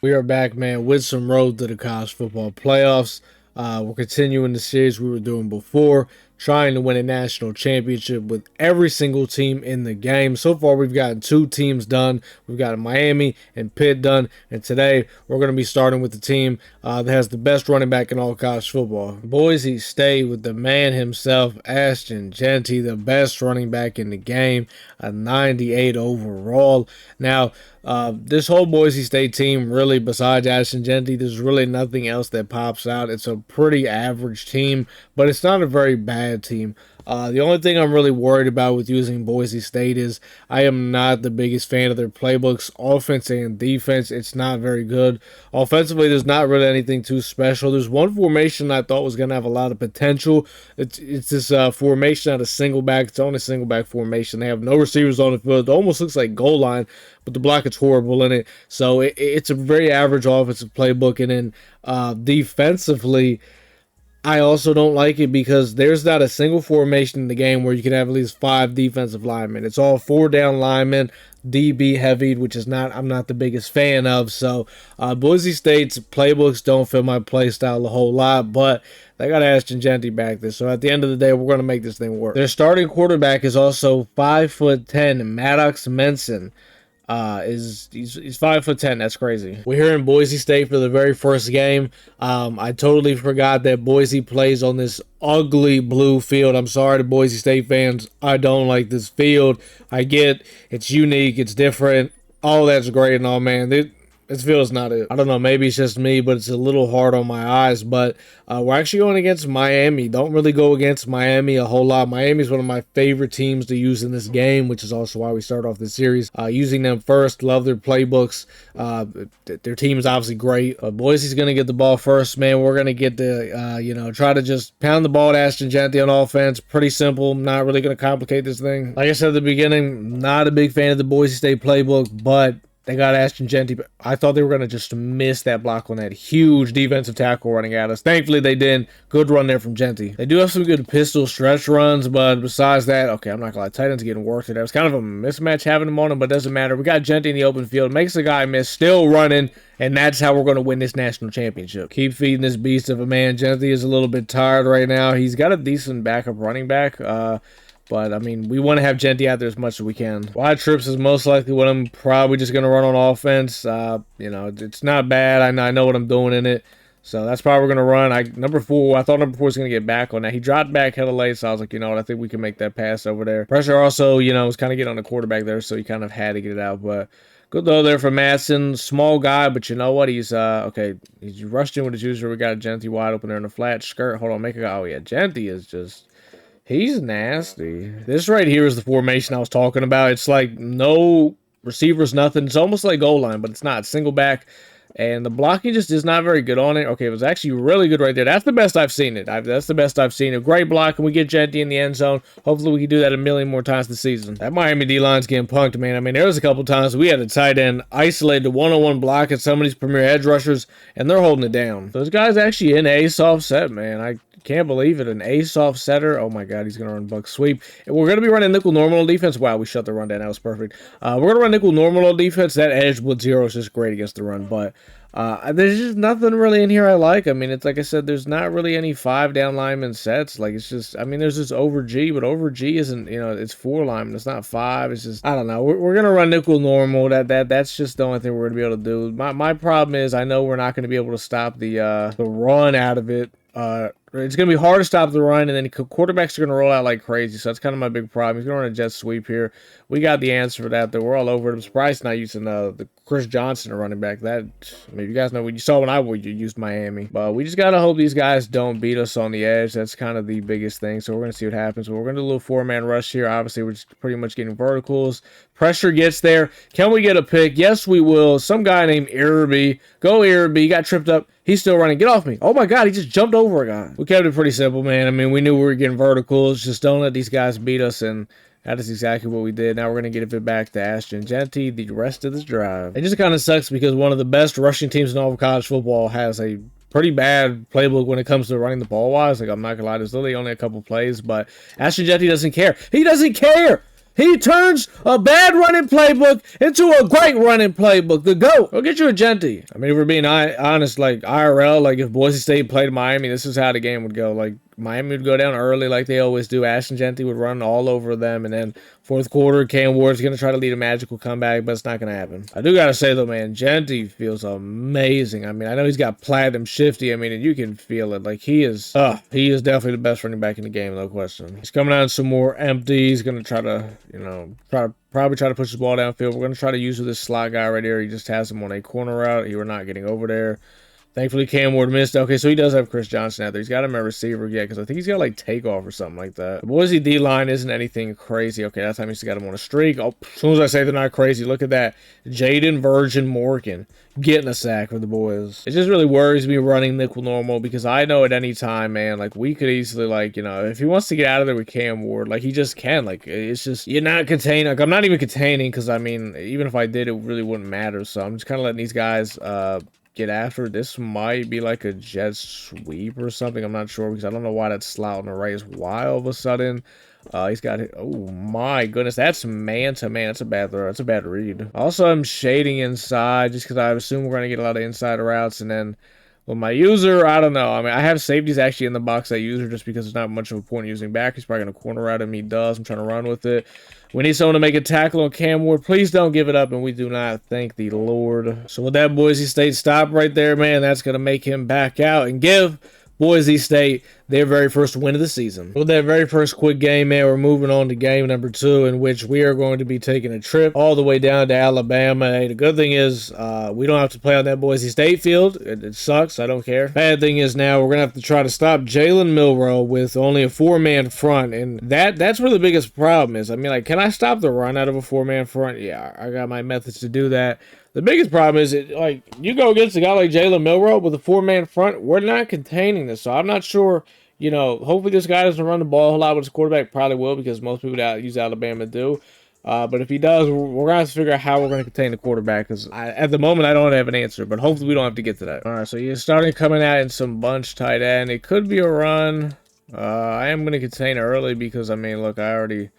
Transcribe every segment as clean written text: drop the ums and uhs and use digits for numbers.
We are back, man, with some road to the college football playoffs. We're continuing the series we were doing before, trying to win a national championship with every single team in the game. So far, we've gotten two teams done. We've got Miami and Pitt done, and today we're going to be starting with the team that has the best running back in all college football. Boise State with the man himself, Ashton, Jeanty, the best running back in the game, a 98 overall. Now, this whole Boise State team, really, besides Ashton Jeanty, there's really nothing else that pops out. It's a pretty average team, but it's not a very bad team. The only thing I'm really worried about with using Boise State is I am not the biggest fan of their playbooks, offense and defense. It's not very good. Offensively, there's not really anything too special. There's one formation I thought was going to have a lot of potential. It's this formation out of single back. It's only a single back formation. They have no receivers on the field. It almost looks like goal line, but the block is horrible in it. So it's a very average offensive playbook. And then defensively, I also don't like it because there's not a single formation in the game where you can have at least 5 defensive linemen. It's all 4 down linemen, DB heavy, which is I'm not the biggest fan of. So Boise State's playbooks don't fit my play style a whole lot, but they got Ashton Jeanty back there. So at the end of the day, we're going to make this thing work. Their starting quarterback is also 5'10", Maddox Menson. He's 5'10". That's crazy. We're here in Boise State for the very first game. I totally forgot that Boise plays on this ugly blue field. I'm sorry to Boise State fans. I don't like this field. I get it's unique, it's different. All that's great and all, man. This field is not it. I don't know, maybe it's just me, but it's a little hard on my eyes. But we're actually going against Miami. Don't really go against Miami a whole lot. Miami is one of my favorite teams to use in this game, which is also why we start off this series. Using them first, love their playbooks. Their team is obviously great. Boise's going to get the ball first, man. We're going to get the, try to just pound the ball to Ashton Jeanty on offense. Pretty simple. Not really going to complicate this thing. Like I said at the beginning, not a big fan of the Boise State playbook, but they got Ashton Jeanty. I thought they were going to just miss that block on that huge defensive tackle running at us. Thankfully, they didn't. Good run there from Jeanty. They do have some good pistol stretch runs, but besides that, okay, I'm not going to lie. Tight ends getting worked today. It was kind of a mismatch having them on him, but it doesn't matter. We got Jeanty in the open field. Makes the guy miss. Still running, and that's how we're going to win this national championship. Keep feeding this beast of a man. Jeanty is a little bit tired right now. He's got a decent backup running back. But, I mean, we want to have Jeanty out there as much as we can. Wide trips is most likely what I'm probably just going to run on offense. It's not bad. I know what I'm doing in it. So that's probably we're going to run. Number 4, I thought number 4 was going to get back on that. He dropped back hella late, so I was like, I think we can make that pass over there. Pressure also, was kind of getting on the quarterback there, so he kind of had to get it out. But good though there for Madsen. Small guy, but you know what? He's, okay, he's rushed in with his user. We got Jeanty wide open there in the flat skirt. Hold on, oh yeah, Jeanty is just... He's nasty. This right here is the formation I was talking about. It's like no receivers, nothing. It's almost like goal line, but it's not. Single back. And the blocking just is not very good on it. Okay, it was actually really good right there. That's the best I've seen it. That's the best I've seen it. Great block, and we get Jeanty in the end zone. Hopefully we can do that a million more times this season. That Miami D-line's getting punked, man. I mean, there was a couple times we had a tight end isolated one-on-one block at some of these premier edge rushers, and they're holding it down. Those guys actually in ace offset, man. I can't believe it. An ace offsetter. Oh my god, he's going to run buck sweep. And we're going to be running nickel normal on defense. Wow, we shut the run down. That was perfect. We're going to run nickel normal on defense. That edge with 0 is just great against the run, but there's just nothing really in here I like. I mean, it's like I said, there's not really any 5 down lineman sets. Like, it's just, I mean, there's this over G, but over G isn't, it's 4 linemen. It's not 5. It's just, I don't know. We're going to run nickel normal. That's just the only thing we're going to be able to do. My problem is I know we're not going to be able to stop the run out of it. It's going to be hard to stop the run, and then quarterbacks are going to roll out like crazy, so that's kind of my big problem. He's going to run a jet sweep here. We got the answer for that, though. We're all over it. I'm surprised not using the Chris Johnson running back. That, I mean, you guys know what you saw when I used Miami. But we just got to hope these guys don't beat us on the edge. That's kind of the biggest thing, so we're going to see what happens. But we're going to do a little 4-man rush here. Obviously, we're just pretty much getting verticals. Pressure gets there. Can we get a pick? Yes, we will. Some guy named Irby. Go Irby. He got tripped up. He's still running. Get off me. Oh, my God. He just jumped over a guy. We kept it pretty simple, man. I mean, we knew we were getting verticals. Just don't let these guys beat us, and that is exactly what we did. Now we're going to give it back to Ashton Jeanty the rest of this drive. It just kind of sucks because one of the best rushing teams in all of college football has a pretty bad playbook when it comes to running the ball wise. Like, I'm not going to lie. There's literally only a couple plays, but Ashton Jeanty doesn't care. He doesn't care! He turns a bad running playbook into a great running playbook. The GOAT. Go get you a Jeanty. I mean, if we're being honest, like IRL, like if Boise State played Miami, this is how the game would go. Like Miami would go down early like they always do. Ashton Jeanty would run all over them. And then fourth quarter, Cam Ward's going to try to lead a magical comeback, but it's not going to happen. I do got to say, though, man, Jeanty feels amazing. I mean, I know he's got platinum shifty. I mean, and you can feel it. Like, he is definitely the best running back in the game, no question. He's coming out in some more empty. He's going to try to, you know, probably try to push the ball downfield. We're going to try to use this slot guy right here. He just has him on a corner route. He were not getting over there. Thankfully, Cam Ward missed. Okay, so he does have Chris Johnson out there. He's got him at receiver yet because I think he's got like takeoff or something like that. The Boise D-line isn't anything crazy. Okay, that time he's got him on a streak. Oh, as soon as I say they're not crazy, look at that. Jaden Virgin Morgan getting a sack for the boys. It just really worries me running nickel normal because I know at any time, man, like we could easily, like, you know, if he wants to get out of there with Cam Ward, like he just can. Like, it's just, you're not containing. Like, I'm not even containing because, I mean, even if I did, it really wouldn't matter. So I'm just kind of letting these guys, get after. This might be like a jet sweep or something. I'm not sure because I don't know why that slot on the right is why all of a sudden. He's got it. Oh my goodness, that's man to man. That's a bad throw. That's a bad read. Also, I'm shading inside just because I assume we're gonna get a lot of inside routes, and then with my user, I don't know. I mean, I have safeties actually in the box that user just because there's not much of a point using back. He's probably gonna corner route him. He does. I'm trying to run with it. We need someone to make a tackle on Cam Ward. Please don't give it up, and we do not, thank the Lord. So with that Boise State stop right there, man, that's going to make him back out and give Boise State their very first win of the season. With that very first quick game, man, we're moving on to game number 2, in which we are going to be taking a trip all the way down to Alabama. Hey, the good thing is we don't have to play on that Boise State field. It sucks. I don't care. Bad thing is now we're going to have to try to stop Jalen Milroe with only a 4-man front, and that's where the biggest problem is. I mean, like, can I stop the run out of a 4-man front? Yeah, I got my methods to do that. The biggest problem is, like, you go against a guy like Jalen Milroe with a 4-man front, we're not containing this. So I'm not sure, you know, hopefully this guy doesn't run the ball a whole lot with his quarterback. Probably will because most people that use Alabama do. But if he does, we're going to have to figure out how we're going to contain the quarterback because at the moment I don't have an answer. But hopefully we don't have to get to that. All right, so you're starting coming out in some bunch tight end. It could be a run. I am going to contain it early because, I mean, look, I already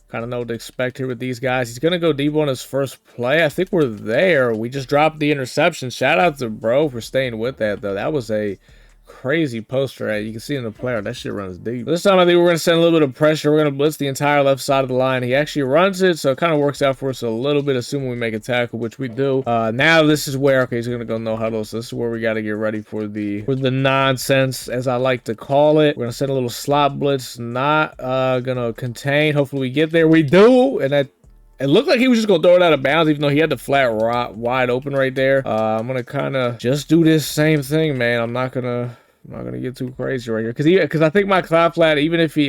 kind of know what to expect here with these guys. He's going to go deep on his first play. I think we're there. We just dropped the interception. Shout out to bro for staying with that, though. That was a crazy poster. You can see in the player, that shit runs deep. This time I think we're going to send a little bit of pressure. We're going to blitz the entire left side of the line. He actually runs it, so it kind of works out for us a little bit, assuming we make a tackle, which we do. Now this is where, okay, he's going to go no huddle, so this is where we got to get ready for the nonsense, as I like to call it. We're going to send a little slot blitz, not going to contain. Hopefully we get there. We do, and that it looked like he was just going to throw it out of bounds, even though he had the flat wide open right there. I'm going to kind of just do this same thing, man. I'm not gonna get too crazy right here because I think my cloud flat, even if he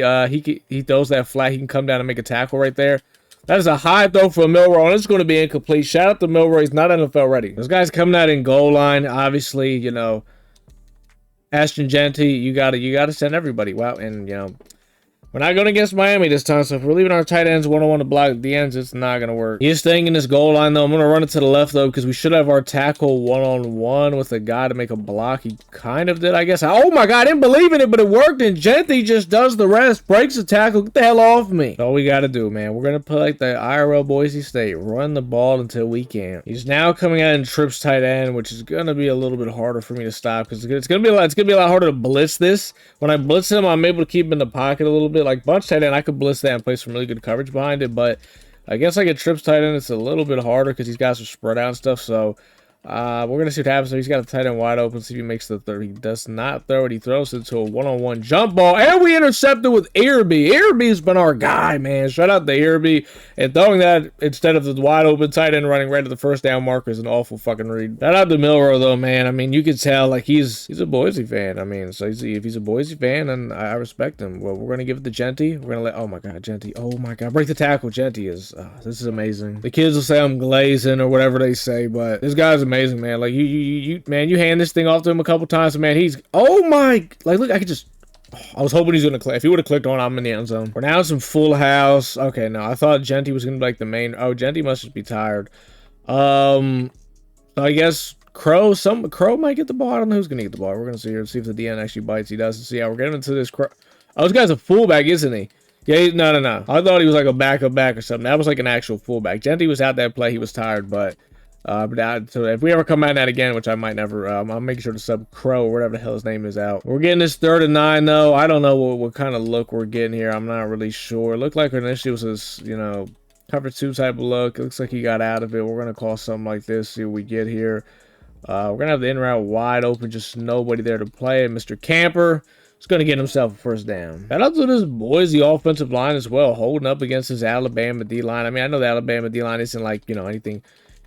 throws that flat, he can come down and make a tackle right there. That is a high throw for Milroe, and it's going to be incomplete. Shout out to Milroe. He's not NFL ready. This guy's coming out in goal line. Obviously, you know, Ashton Jeanty, you gotta send everybody. Wow, and you know, we're not going against Miami this time, so if we're leaving our tight ends one-on-one to block the ends, it's not going to work. He is staying in this goal line, though. I'm going to run it to the left, though, because we should have our tackle one-on-one with a guy to make a block. He kind of did, I guess. Oh, my God, I didn't believe in it, but it worked, and Jeanty just does the rest. Breaks the tackle. Get the hell off me. That's all we got to do, man. We're going to play like the IRL Boise State. Run the ball until we can. He's now coming out in trips tight end, which is going to be a little bit harder for me to stop, because it's going to be a lot harder to blitz this. When I blitz him, I'm able to keep him in the pocket a little bit. Like bunch tight end, I could blitz that and play some really good coverage behind it, but I guess I get trips tight end, it's a little bit harder because these guys are spread out and stuff, so we're going to see what happens. So he's got a tight end wide open, see if he makes the throw. He does not throw it. He throws it to a one-on-one jump ball, and we intercepted with Irby. Irby's been our guy, man. Shout out to Irby. And throwing that instead of the wide open tight end running right to the first down marker is an awful fucking read. Shout out to Milroe, though, man. I mean, you can tell, like, he's a Boise fan. I mean, so if he's a Boise fan, then I respect him. Well, we're going to give it to Jeanty. We're going to let, oh, my God, Jeanty. Oh, my God. Break the tackle. Jeanty is, this is amazing. The kids will say I'm glazing or whatever they say, but this guy's amazing, man. Like, man, you hand this thing off to him a couple times, and man, he's, oh my, like, look, I could just, I was hoping he's going to click. If he would have clicked on, I'm in the end zone. We're now in some full house. Okay, no, I thought Jeanty was going to be like the main, oh, Jeanty must just be tired. So I guess Crow might get the ball. I don't know who's going to get the ball. We're going to see here, see if the DN actually bites. He doesn't. See how we're getting into this. Oh, this guy's a fullback, isn't he? Yeah, no. I thought he was like a backup back or something. That was like an actual fullback. Jeanty was out that play. He was tired, but so if we ever come out that again, which I might never, I'll make sure to sub Crow or whatever the hell his name is out. We're getting this 3rd and 9 though. I don't know what kind of look we're getting here. I'm not really sure. It looked like initially was this, you know, cover 2 type of look. It looks like he got out of it. We're gonna call something like this. See what we get here. We're gonna have the in route wide open, just nobody there to play it. Mr. Camper is gonna get himself a first down. Shout out to this Boise offensive line as well, holding up against his Alabama D line. I mean, I know the Alabama D line isn't like, you know, anything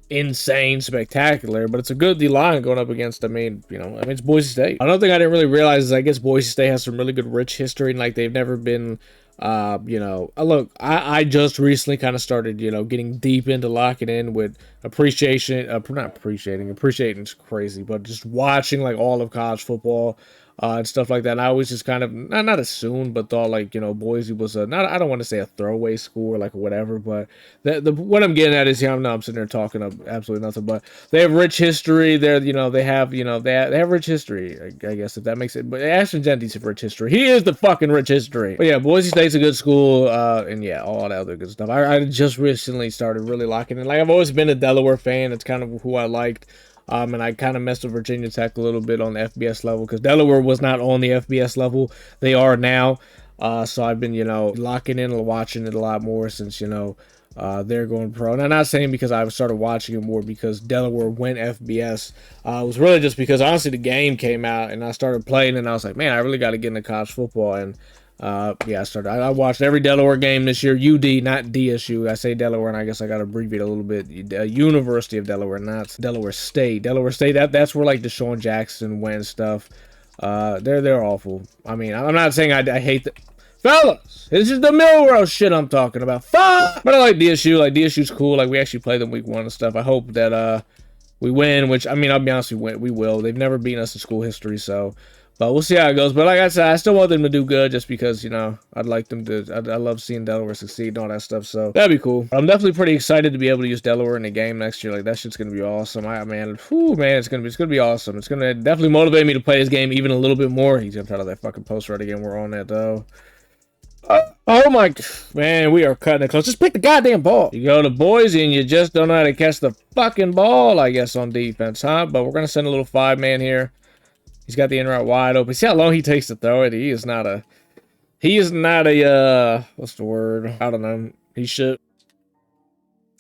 insane spectacular, but it's a good D line going up against, I mean, it's Boise State. Another thing I didn't really realize is I guess Boise State has some really good rich history, and like they've never been look, I just recently kind of started, getting deep into locking in with appreciation, not appreciating is crazy, but just watching like all of college football and stuff like that. And I always just kind of not assumed, but thought like, Boise was I don't want to say a throwaway school or like whatever, but what I'm getting at is, I'm sitting there talking of absolutely nothing, but they have rich history. They have rich history, I guess, if that makes it. But Ashton Jeanty's rich history. He is the fucking rich history. But yeah, Boise State's a good school, and yeah, all that other good stuff. I just recently started really locking in. Like, I've always been a Delaware fan. It's kind of who I liked. And I kind of messed with Virginia Tech a little bit on the FBS level because Delaware was not on the FBS level. They are now. So I've been, locking in and watching it a lot more since, they're going pro. And I'm not saying because I started watching it more because Delaware went FBS. It was really just because, honestly, the game came out and I started playing and I was like, man, I really got to get into college football. And yeah, I watched every Delaware game this year. UD, not DSU. I say Delaware, and I guess I got to abbreviate a little bit. University of Delaware, not Delaware State. Delaware State, that's where like Deshaun Jackson went stuff. They're awful. I mean, I'm not saying I hate the fellas. This is the Milrose shit I'm talking about. Fuck! But I like DSU. Like, DSU's cool. Like, we actually play them week 1 and stuff. I hope that we win, which, I mean, I'll be honest, we will. They've never beaten us in school history, so... But we'll see how it goes. But like I said, I still want them to do good just because, I'd like them to... I love seeing Delaware succeed and all that stuff, so that'd be cool. I'm definitely pretty excited to be able to use Delaware in the game next year. Like, that shit's going to be awesome. Man, it's going to be awesome. It's going to definitely motivate me to play this game even a little bit more. He's going to try to that fucking post right again. We're on that, though. Oh my... Man, we are cutting it close. Just pick the goddamn ball. You go to Boise and you just don't know how to catch the fucking ball, I guess, on defense, huh? But we're going to send a little 5-man here. He's got the in route wide open. See how long he takes to throw it? He is not a, what's the word? I don't know. He should.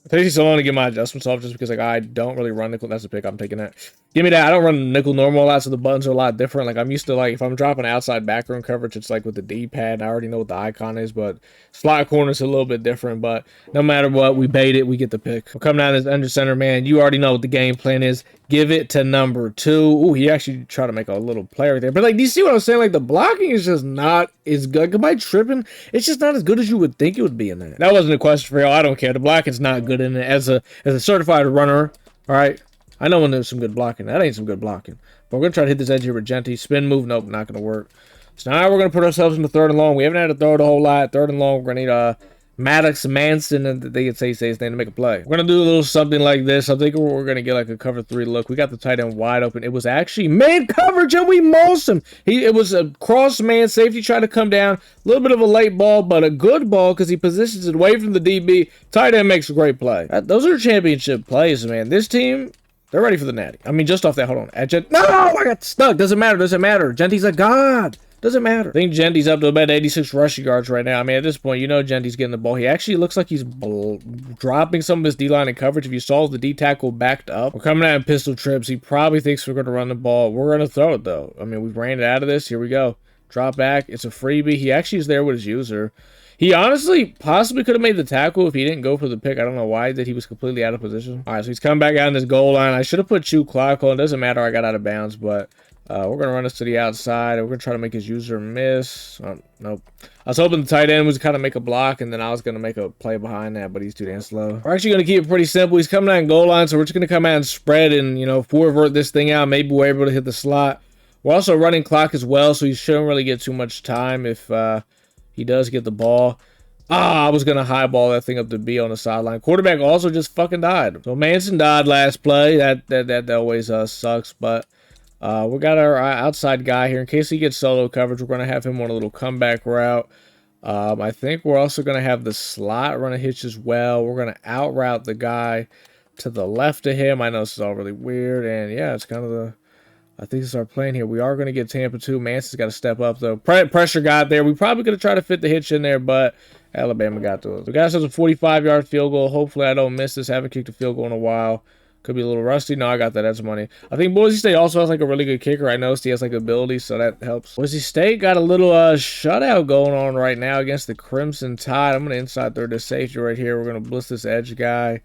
It takes me so long to get my adjustments off just because, like, I don't really run nickel. That's a pick. I'm taking that. Give me that. I don't run nickel normal a lot, so the buttons are a lot different. Like, I'm used to, like, if I'm dropping outside background coverage, it's like with the D-pad. I already know what the icon is, but slot corner is a little bit different. But no matter what, we bait it. We get the pick. We're coming down this under center, man. You already know what the game plan is. Give it to number 2. Ooh, he actually tried to make a little play right there. But, like, do you see what I'm saying? Like, the blocking is just not as good. Am I tripping? It's just not as good as you would think it would be in there. That wasn't a question for y'all. I don't care. The blocking's not good in it. As a certified runner, all right? I know when there's some good blocking. That ain't some good blocking. But we're going to try to hit this edge here with Jeanty. Spin move. Nope, not going to work. So now we're going to put ourselves into 3rd and long. We haven't had to throw it a whole lot. 3rd and long, we're going to need Maddox, Manson, and they could say his name to make a play. We're going to do a little something like this. I think we're going to get like a cover 3 look. We got the tight end wide open. It was actually man coverage, and we mulched him. It was a cross man safety trying to come down. A little bit of a late ball, but a good ball because he positions it away from the DB. Tight end makes a great play. Those are championship plays, man. This team... They're ready for the natty. I mean, just off that. Hold on. No, I got stuck. Doesn't matter. Jeanty's a god. Doesn't matter. I think Jeanty's up to about 86 rushing yards right now. I mean, at this point, Jeanty's getting the ball. He actually looks like he's dropping some of his D-line in coverage. If you saw the D-tackle backed up. We're coming out in pistol trips. He probably thinks we're going to run the ball. We're going to throw it, though. I mean, we ran it out of this. Here we go. Drop back. It's a freebie. He actually is there with his user. He honestly possibly could have made the tackle if he didn't go for the pick. I don't know why that he was completely out of position. All right, so he's coming back out in this goal line. I should have put chew clock on. It doesn't matter. I got out of bounds, but we're going to run this to the outside. And we're going to try to make his user miss. Nope. I was hoping the tight end was kind of make a block, and then I was going to make a play behind that, but he's too damn slow. We're actually going to keep it pretty simple. He's coming out in goal line, so we're just going to come out and spread and, forward this thing out. Maybe we're able to hit the slot. We're also running clock as well, so he shouldn't really get too much time if he does get the ball. I was going to highball that thing up to B on the sideline. Quarterback also just fucking died. So Manson died last play. That always sucks. But we got our outside guy here. In case he gets solo coverage, we're going to have him on a little comeback route. I think we're also going to have the slot run a hitch as well. We're going to out route the guy to the left of him. I know this is all really weird, and yeah, it's kind of the... I think this is our plan here. We are going to get Tampa 2. Manson's got to step up, though. Pressure got there. We probably going to try to fit the hitch in there, but Alabama got to it. The guy says a 45-yard field goal. Hopefully, I don't miss this. Haven't kicked a field goal in a while. Could be a little rusty. No, I got that. That's money. I think Boise State also has, like, a really good kicker. I noticed he has, like, ability, so that helps. Boise State got a little shutout going on right now against the Crimson Tide. I'm going to inside third this safety right here. We're going to blitz this edge guy.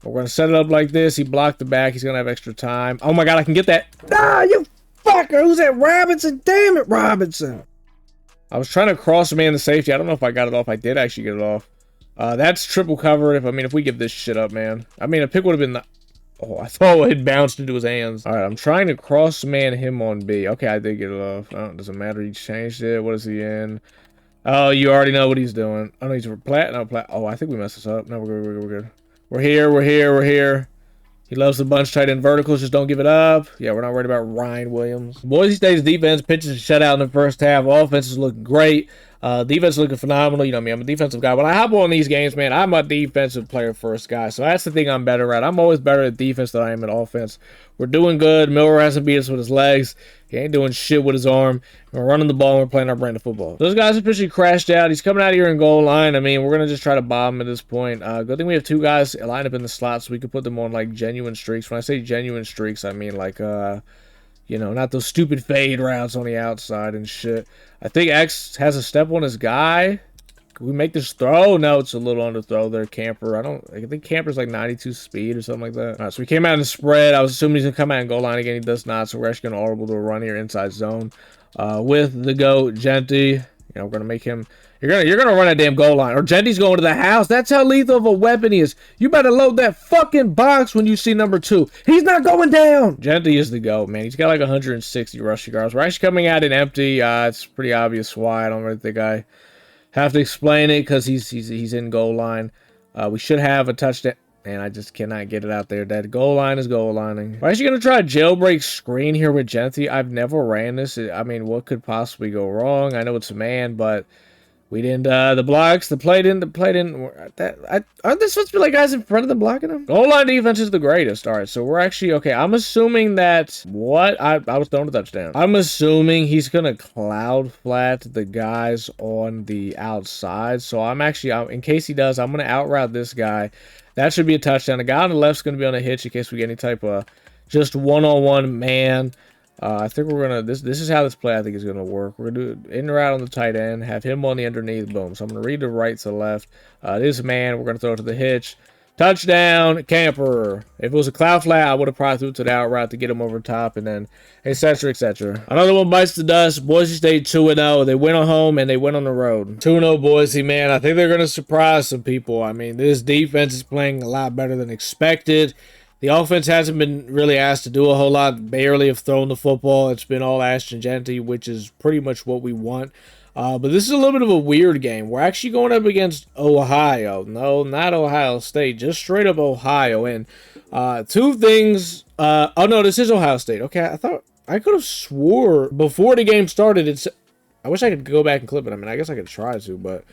We're going to set it up like this. He blocked the back. He's going to have extra time. Oh, my God, I can get that. Ah, you fucker. Who's that? Robinson? Damn it, Robinson. I was trying to cross a man to safety. I don't know if I got it off. I did actually get it off. That's triple covered. If we give this shit up, man. I mean, a pick would have been... Oh, I thought it bounced into his hands. All right, I'm trying to cross man him on B. Okay, I did get it off. Oh, it doesn't matter. He changed it. What is he in? Oh, you already know what he's doing. Oh, no, he's for plat. No, plat. Oh, I think we messed this up. No, we're good. We're good. We're here. We're here. We're here. He loves the bunch tight end verticals. Just don't give it up. Yeah, we're not worried about Ryan Williams. Boise State's defense pitches a shutout in the first half. Offense is looking great. Defense looking phenomenal. You know me, I'm a defensive guy. When I hop on these games, man, I'm a defensive player first guy. So that's the thing I'm better at. I'm always better at defense than I am at offense. We're doing good. Miller hasn't beat us with his legs. He ain't doing shit with his arm. We're running the ball and we're playing our brand of football. Those guys officially crashed out. He's coming out here in goal line. I mean, we're going to just try to bomb him at this point. Good thing we have two guys lined up in the slot so we can put them on, like, genuine streaks. When I say genuine streaks, I mean, like, you know, not those stupid fade routes on the outside and shit. I think X has a step on his guy. Can we make this throw? No, it's a little underthrow there, Camper. I think Camper's like 92 speed or something like that. All right, so we came out in the spread. I was assuming he's going to come out and goal line again. He does not, so we're actually going to audible to a run here inside zone. With the GOAT, Jeanty. You know, we're going to make him... You're gonna run that damn goal line. Or Jeanty's going to the house. That's how lethal of a weapon he is. You better load that fucking box when you see number 2. He's not going down. Jeanty is the GOAT, man. He's got like 160 rushing yards. We're actually coming out in empty. It's pretty obvious why. I don't really think I have to explain it because he's in goal line. We should have a touchdown. Man, I just cannot get it out there. That goal line is goal lining. We're actually going to try a jailbreak screen here with Jeanty. I've never ran this. I mean, what could possibly go wrong? I know it's a man, but... We didn't, the play didn't, aren't they supposed to be like guys in front of them blocking them? Goal line defense is the greatest. All right, so we're actually, okay, I'm assuming that, I was throwing a touchdown. I'm assuming he's going to cloud flat the guys on the outside. So I'm actually, in case he does, I'm going to out route this guy. That should be a touchdown. The guy on the left's going to be on a hitch in case we get any type of just one-on-one man. I think we're gonna this is how this play I think is gonna work. We're gonna do in and out on the tight end, have him on the underneath, boom. So I'm gonna read the right to left. This man, we're gonna throw it to the hitch. Touchdown, Camper. If it was a cloud flat, I would have probably threw it to the out route to get him over top, and then etc. etc. Another one bites the dust. Boise State 2-0. They went on home and they went on the road. 2-0 Boise, man. I think they're gonna surprise some people. I mean, this defense is playing a lot better than expected. The offense hasn't been really asked to do a whole lot. Barely have thrown the football. It's been all Ashton Jeanty, which is pretty much what we want. But this is a little bit of a weird game. We're actually going up against Ohio. No, not Ohio State. Just straight up Ohio. And two things. Oh, no, this is Ohio State. Okay, I thought I could have swore before the game started. I wish I could go back and clip it. I mean, I guess I could try to, but...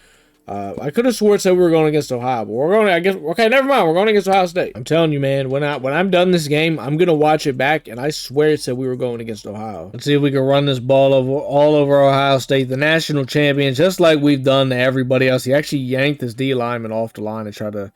I could have swore it said we were going against Ohio, but we're going, I guess, okay, never mind, we're going against Ohio State. I'm telling you, man, when I'm done this game, I'm going to watch it back, and I swear it said we were going against Ohio. Let's see if we can run this ball all over Ohio State, the national champions, just like we've done to everybody else. He actually yanked his D lineman off the line and tried to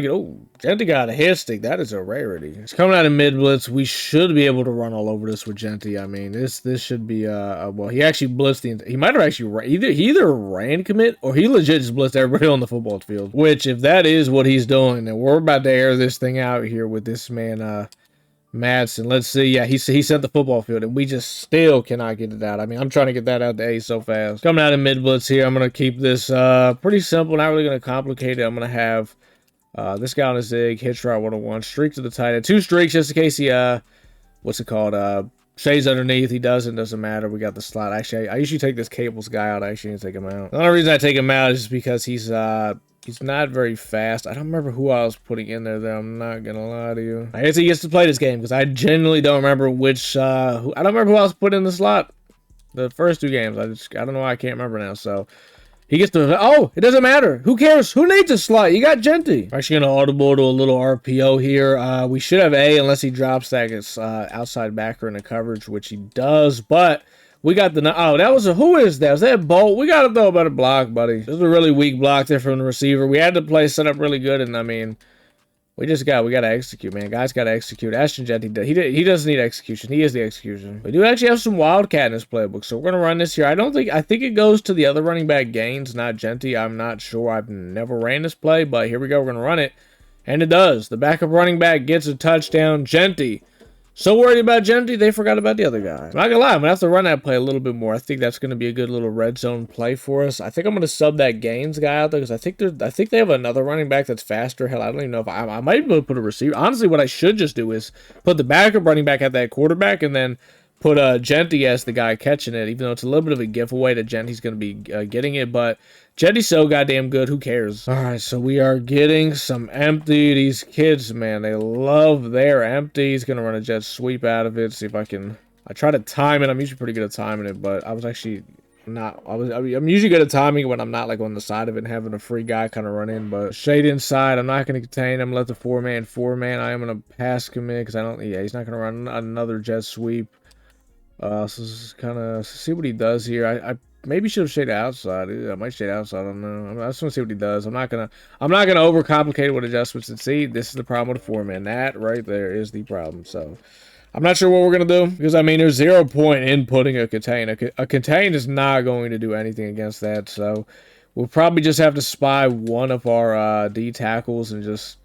get, oh, Jeanty got a head stick. That is a rarity. It's coming out of mid blitz. We should be able to run all over this with Jeanty. I mean, this should be, well, he actually blitzed he might have actually, he either ran commit or he legit just blitzed everybody on the football field, which if that is what he's doing, then we're about to air this thing out here with this man, Madsen. Let's see. Yeah, he sent the football field, and we just still cannot get it out. I mean, I'm trying to get that out to A so fast. Coming out of mid blitz here, I'm going to keep this, pretty simple, not really going to complicate it. I'm going to have, this guy on a zig, hitch route 101, streak to the tight end. 2 streaks just in case he, what's it called? Shades underneath. He doesn't matter. We got the slot. Actually, I usually take this Cables guy out. I actually need to take him out. The only reason I take him out is because he's not very fast. I don't remember who I was putting in there, though. I'm not going to lie to you. I guess he gets to play this game because I genuinely don't remember which, I don't remember who I was putting in the slot the first 2 games. I don't know why I can't remember now, so... He gets the, oh, it doesn't matter. Who cares? Who needs a slot? You got Jeanty. We're actually going to audible to a little RPO here. We should have A unless he drops that outside backer in the coverage, which he does. But we got the, oh, that was a, who is that? Was that Bolt? We got to throw a better block, buddy. This is a really weak block there from the receiver. We had the play set up really good, and I mean, we got to execute, man. Guys got to execute. Ashton Jeanty, he doesn't need execution. He is the execution. We do actually have some Wildcat in this playbook, so we're going to run this here. I think it goes to the other running back Gaines, not Jeanty. I'm not sure. I've never ran this play, but here we go. We're going to run it, and it does. The backup running back gets a touchdown. Jeanty. So worried about Jeanty, they forgot about the other guy. I'm not gonna lie, I'm gonna have to run that play a little bit more. I think that's gonna be a good little red zone play for us. I think I'm gonna sub that Gaines guy out there because I think they have another running back that's faster. Hell, I don't even know if I might be able to put a receiver. Honestly, what I should just do is put the backup running back at that quarterback and then put Jeanty as the guy catching it, even though it's a little bit of a giveaway that Jeanty's going to be getting it, but Jeanty's so goddamn good, who cares? All right, so we are getting some empty. These kids, man, they love their empty. He's going to run a jet sweep out of it, see if I can... I try to time it. I'm usually pretty good at timing it, but I was actually not... I'm usually good at timing it when I'm not, like, on the side of it and having a free guy kind of run in, but shade inside. I'm not going to contain him. Let the four-man. I am going to pass commit because I don't... Yeah, he's not going to run another jet sweep. So this is kind of see what he does here. I maybe should have shaded outside. I might shade outside. I don't know. I just want to see what he does. I'm not gonna overcomplicate it with adjustments. And see, this is the problem with a four-man. That right there is the problem. So I'm not sure what we're gonna do because I mean there's 0 point in putting a contain. A contain is not going to do anything against that. So we'll probably just have to spy one of our D tackles and just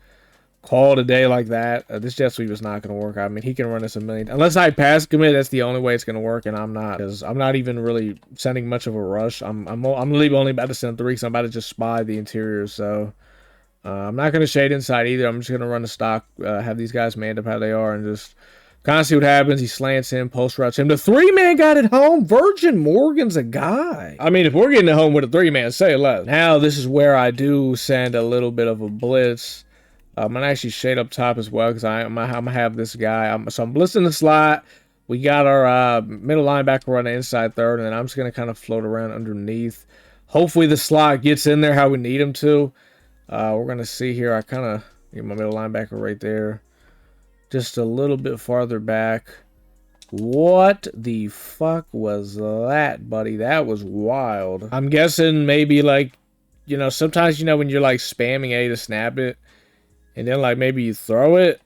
call it a day like that. This jet sweep is not going to work. I mean, he can run this a million. Unless I pass commit, that's the only way it's going to work, and I'm not. Because I'm not even really sending much of a rush. I'm literally only about to send 3, so I'm about to just spy the interior. So I'm not going to shade inside either. I'm just going to run the stock, have these guys manned up how they are, and just kind of see what happens. He slants him, post routes him. The 3-man got it home. Virgin Morgan's a guy. I mean, if we're getting it home with a 3-man, say less. Now, this is where I do send a little bit of a blitz. I'm going to actually shade up top as well because I'm going to have this guy. So I'm blitzing the slot. We got our middle linebacker running inside third, and then I'm just going to kind of float around underneath. Hopefully the slot gets in there how we need him to. We're going to see here. I kind of get my middle linebacker right there. Just a little bit farther back. What the fuck was that, buddy? That was wild. I'm guessing maybe like, you know, sometimes, you know, when you're like spamming A to snap it, and then, like, maybe you throw it.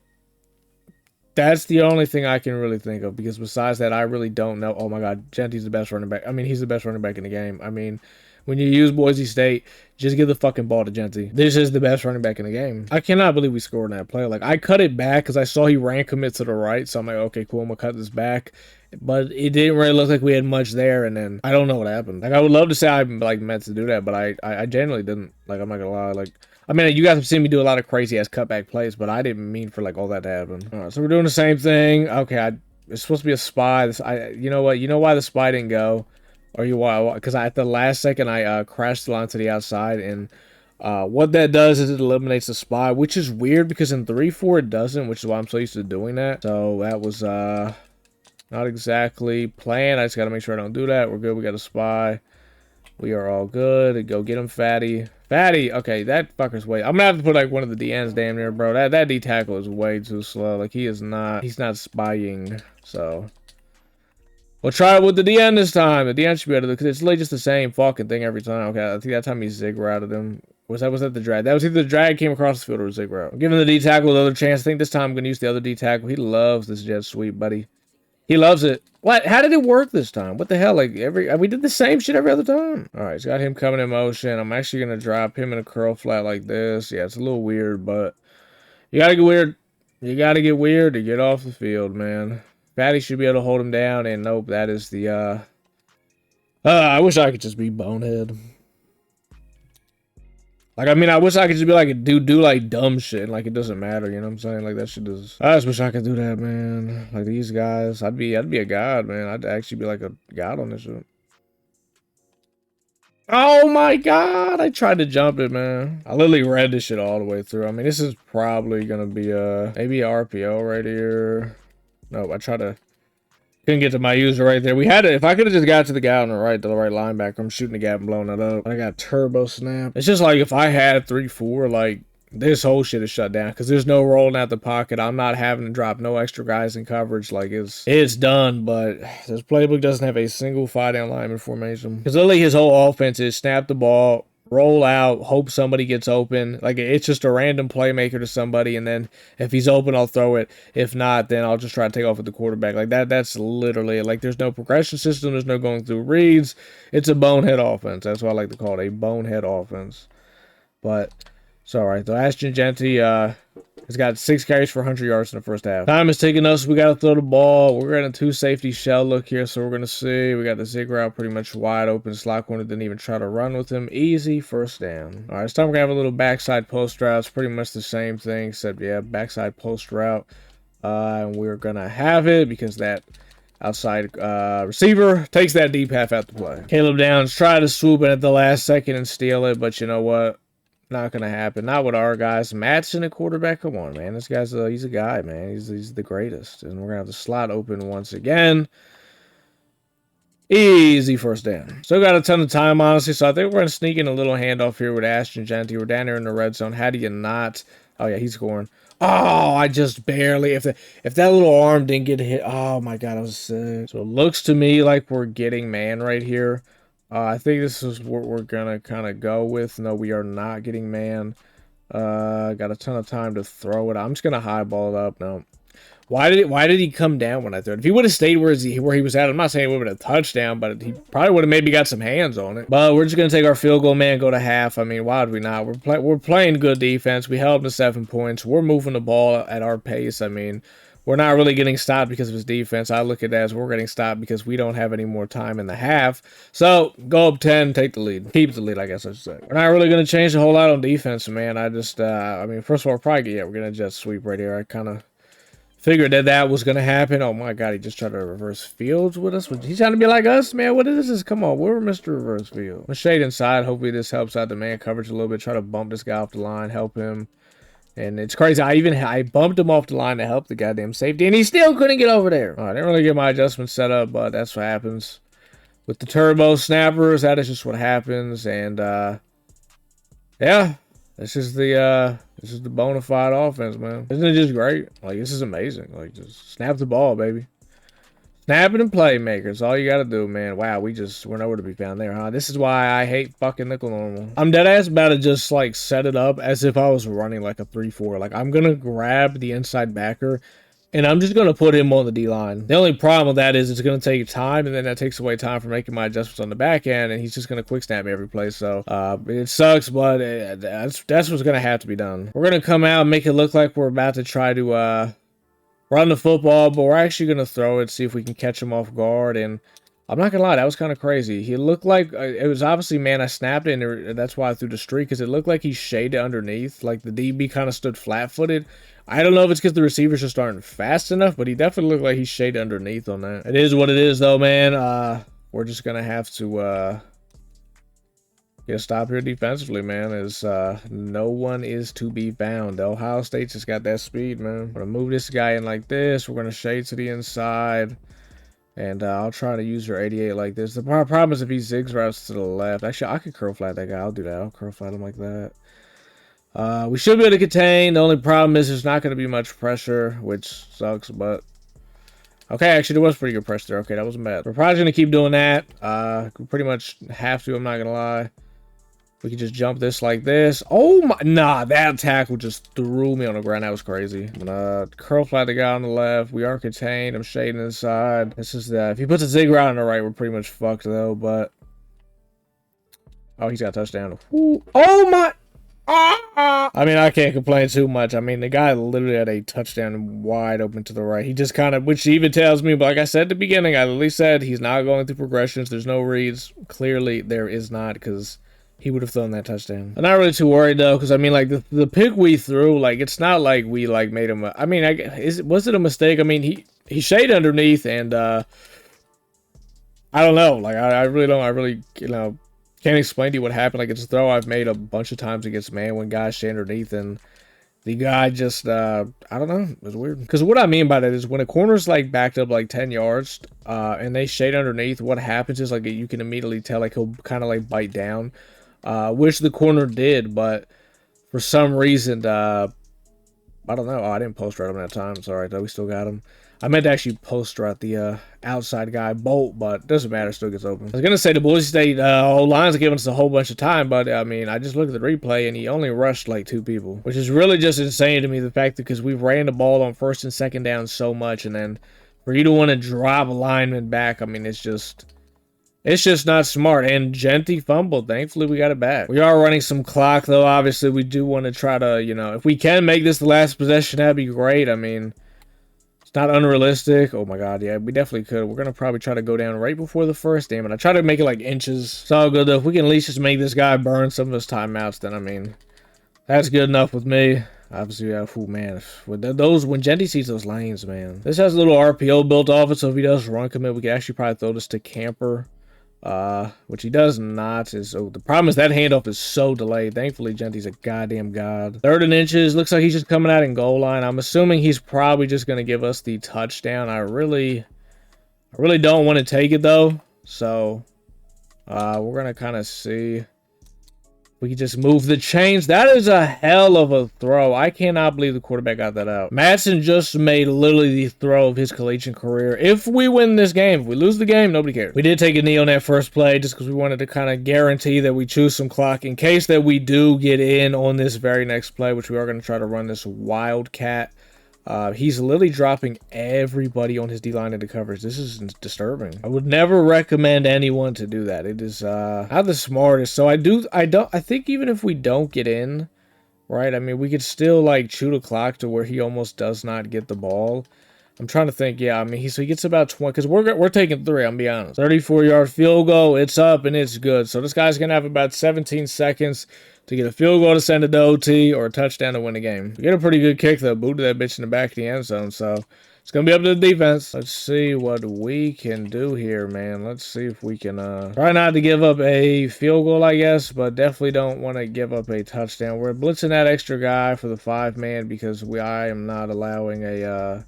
That's the only thing I can really think of. Because besides that, I really don't know. Oh, my God. Jeanty's the best running back. I mean, he's the best running back in the game. I mean, when you use Boise State, just give the fucking ball to Jeanty. This is the best running back in the game. I cannot believe we scored in that play. Like, I cut it back because I saw he ran commit to the right. So I'm like, okay, cool. I'm going to cut this back. But it didn't really look like we had much there. And then I don't know what happened. Like, I would love to say I, like, meant to do that. But I genuinely didn't. Like, I'm not going to lie. Like... I mean, you guys have seen me do a lot of crazy-ass cutback plays, but I didn't mean for, like, all that to happen. All right, so we're doing the same thing. Okay, it's supposed to be a spy. You know what? You know why the spy didn't go? Or you why? Because at the last second, I crashed the line to the outside, and what that does is it eliminates the spy, which is weird because in 3-4 it doesn't, which is why I'm so used to doing that. So that was not exactly planned. I just got to make sure I don't do that. We're good. We got a spy. We are all good. Go get him, Fatty. Fatty! Okay, that fucker's way... I'm gonna have to put, like, one of the DNs damn near, bro. That D-tackle is way too slow. Like, he's not spying, so... We'll try it with the DN this time. The DN should be able to... Because it's literally just the same fucking thing every time. Okay, I think that time he zig-routed him. Was that the drag? That was either the drag came across the field or zig-route. I'm giving the D-tackle another chance. I think this time I'm gonna use the other D-tackle. He loves this jet sweep, buddy. He loves it. What? How did it work this time? What the hell? Like, we did the same shit every other time. All right, he's got him coming in motion. I'm actually going to drop him in a curl flat like this. Yeah, it's a little weird, but you got to get weird. You got to get weird to get off the field, man. Fatty should be able to hold him down, and nope, that is the, I wish I could just be bonehead. Like, I mean, I wish I could just be like, do like dumb shit. Like, it doesn't matter, you know what I'm saying? Like, that shit is... I just wish I could do that, man. Like, these guys, I'd be a god, man. I'd actually be like a god on this shit. Oh my God! I tried to jump it, man. I literally read this shit all the way through. I mean, this is probably gonna be maybe a RPO right here. No, I try to Couldn't get to my user right there. We had it. If I could have just got to the guy on the right linebacker, I'm shooting the gap and blowing it up. I got turbo snap. It's just like if I had 3-4, like this whole shit is shut down because there's no rolling out the pocket. I'm not having to drop no extra guys in coverage. Like it's done. But this playbook doesn't have a single 5-down lineman formation because literally his whole offense is snap the ball, roll out, hope somebody gets open. Like it's just a random playmaker to somebody, and then if he's open, I'll throw it. If not, then I'll just try to take off with the quarterback. Like that's literally it. Like there's no progression system, there's no going through reads. It's a bonehead offense. That's what I like to call it, a bonehead offense. But it's all right though. Ashton Jeanty has got 6 carries for 100 yards in the first half. Time is taking us. We got to throw the ball. We're in a 2-safety shell look here, so we're going to see. We got the zig route pretty much wide open. Slot corner didn't even try to run with him. Easy first down. All right, it's time we're going to have a little backside post route. It's pretty much the same thing, except, yeah, backside post route. And we're going to have it because that outside receiver takes that deep half out the play. Caleb Downs tried to swoop in at the last second and steal it, but you know what? Not gonna happen. Not with our guys. Matson at quarterback. Come on, man. This guy's he's a guy, man. He's the greatest. And we're gonna have the slot open once again. Easy first down. Still got a ton of time, honestly. So I think we're gonna sneak in a little handoff here with Ashton Jeanty. We're down there in the red zone. How do you not? Oh yeah, he's scoring. Oh, I just barely. If that little arm didn't get hit. Oh my god, I was sick. So it looks to me like we're getting man right here. I think this is what we're gonna kind of go with. No, we are not getting man. Got a ton of time to throw it. I'm just gonna highball it up. No, why did he come down when I threw it? If he would have stayed where he was at, I'm not saying it would have been a touchdown, but he probably would have maybe got some hands on it. But we're just gonna take our field goal, man. Go to half. I mean, why would we not? We're playing good defense. We held them to 7 points. We're moving the ball at our pace. I mean, we're not really getting stopped because of his defense. I look at that as we're getting stopped because we don't have any more time in the half. So, go up 10, take the lead. Keep the lead, I guess I should say. We're not really going to change a whole lot on defense, man. I just, I mean, first of all, we're going to jet sweep right here. I kind of figured that was going to happen. Oh, my God, he just tried to reverse fields with us. He's trying to be like us, man. What is this? Come on, we're Mr. Reverse Field. I'm shade inside. Hopefully, this helps out the man coverage a little bit. Try to bump this guy off the line, help him. And it's crazy. I bumped him off the line to help the goddamn safety, and he still couldn't get over there. I didn't really get my adjustment set up, but that's what happens with the turbo snappers. That is just what happens. And yeah, this is the bona fide offense, man. Isn't it just great? Like, this is amazing. Like, just snap the ball, baby. Snapping and playmakers, all you gotta do, man. Wow, we're nowhere to be found there, huh? This is why I hate fucking nickel normal. I'm dead ass about to just like set it up as if I was running like a 3-4. Like I'm gonna grab the inside backer and I'm just gonna put him on the D line. The only problem with that is it's gonna take time, and then that takes away time for making my adjustments on the back end, and he's just gonna quick snap me every play. So it sucks, but that's what's gonna have to be done. We're gonna come out and make it look like we're about to try to run the football, but we're actually going to throw it, see if we can catch him off guard. And I'm not going to lie, that was kind of crazy. He looked like, it was obviously, man, I snapped it, and that's why I threw the streak, because it looked like he shaded underneath. Like, the DB kind of stood flat-footed. I don't know if it's because the receivers just aren't fast enough, but he definitely looked like he shaded underneath on that. It is what it is, though, man. We're just going to have to get a stop here defensively, man, as no one is to be found. Ohio State just got that speed, man. I'm going to move this guy in like this. We're going to shade to the inside. And I'll try to use your 88 like this. The problem is if he zigs routes to the left. Actually, I could curl flat that guy. I'll do that. I'll curl flat him like that. We should be able to contain. The only problem is there's not going to be much pressure, which sucks, but... Okay, actually, there was pretty good pressure there. Okay, that wasn't bad. We're probably going to keep doing that. We pretty much have to, I'm not going to lie. We can just jump this like this. Oh my, nah, that tackle just threw me on the ground. That was crazy. I'm gonna curl flat the guy on the left. We are contained. I'm shading inside. This is that. If he puts a zig route on the right, we're pretty much fucked though, but. Oh, he's got a touchdown. Ooh. Oh my. I mean, I can't complain too much. I mean, the guy literally had a touchdown wide open to the right. He just kind of, which even tells me, but like I said at the beginning, I literally said he's not going through progressions. There's no reads. Clearly, there is not, because he would have thrown that touchdown. I'm not really too worried though, because I mean, like the pick we threw, like it's not like we like made him. I mean, was it a mistake? I mean, he shaded underneath, and I don't know. Like I really can't explain to you what happened. Like it's a throw I've made a bunch of times against man when guys shade underneath, and The guy just, I don't know. It was weird. Because what I mean by that is when a corner's like backed up like 10 yards and they shade underneath, what happens is like you can immediately tell like he'll kind of like bite down, which the corner did. But for some reason, I don't know. Oh, I didn't post right on that time. It's all right though. We still got him. I meant to actually post right the outside guy Bolt, but doesn't matter. Still gets open. I was gonna say the Boise State O-line's giving us a whole bunch of time, but I mean, I just looked at the replay and he only rushed like 2 people, which is really just insane to me. The fact that because we ran the ball on 1st and 2nd down so much, and then for you to want to drop a lineman back, I mean, it's just not smart. And Jeanty fumbled. Thankfully, we got it back. We are running some clock though. Obviously, we do want to try to, you know, if we can make this the last possession, that'd be great. I mean, it's not unrealistic. Oh my god, yeah, we definitely could. We're gonna probably try to go down right before the 1st. Damn it, I try to make it like inches. It's all good though. If we can at least just make this guy burn some of his timeouts, then I mean, that's good enough with me. Obviously, yeah, oh man, with those when Jeanty sees those lanes, man. This has a little RPO built off it, so if he does run commit, we can actually probably throw this to Camper. Which he does not. The problem is that handoff is so delayed. Thankfully, Jeanty's a goddamn god. 3rd and inches. Looks like he's just coming out in goal line. I'm assuming he's probably just gonna give us the touchdown. I really don't want to take it though. So, we're gonna kind of see. We can just move the chains. That is a hell of a throw. I cannot believe the quarterback got that out. Madsen just made literally the throw of his collegiate career. If we win this game, if we lose the game, nobody cares. We did take a knee on that first play just because we wanted to kind of guarantee that we choose some clock in case that we do get in on this very next play, which we are going to try to run this wildcat. He's literally dropping everybody on his D-line into coverage. This is disturbing. I would never recommend anyone to do that. It is not the smartest. So I think even if we don't get in, right? I mean, we could still like chew the clock to where he almost does not get the ball. I'm trying to think. Yeah, I mean, he gets about 20 because we're taking 3. I'm be honest. 34-yard field goal. It's up and it's good. So this guy's gonna have about 17 seconds to get a field goal to send it to OT or a touchdown to win the game. We get a pretty good kick though. Booted that bitch in the back of the end zone. So it's gonna be up to the defense. Let's see what we can do here, man. Let's see if we can try not to give up a field goal, I guess, but definitely don't want to give up a touchdown. We're blitzing that extra guy for the 5-man because I am not allowing a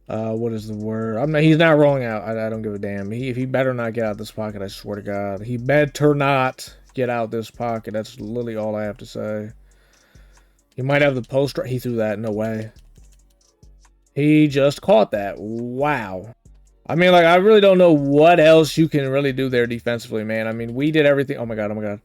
what is the word? He's not rolling out. I don't give a damn. He better not get out this pocket. I swear to God, he better not get out this pocket. That's literally all I have to say. He might have the post. He threw that. No way. He just caught that. Wow. I mean, like, I really don't know what else you can really do there defensively, man. I mean, we did everything. Oh my god. Oh my god.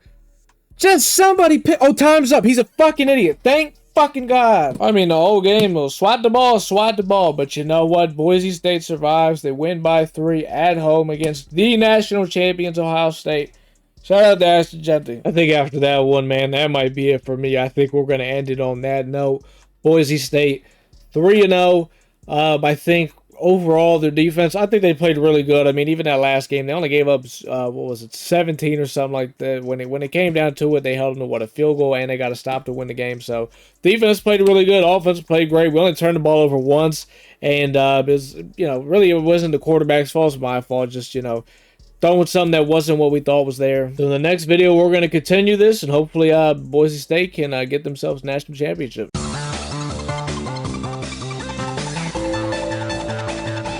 Just somebody pick. Oh, time's up. He's a fucking idiot. Thank fucking God. I mean, the whole game was swat the ball. But you know what? Boise State survives. They win by 3 at home against the national champions, Ohio State. Shout out to Ashton Jeanty. I think after that one, man, that might be it for me. I think we're going to end it on that note. Boise State 3-0. I think overall their defense, I think they played really good. I mean, even that last game, they only gave up, 17 or something like that. When it came down to it, they held them to, a field goal, and they got a stop to win the game. So defense played really good. Offense played great. We only turned the ball over once, and really it wasn't the quarterback's fault. It's my fault. Just, throwing something that wasn't what we thought was there. So in the next video, we're going to continue this, and hopefully Boise State can get themselves a national championship.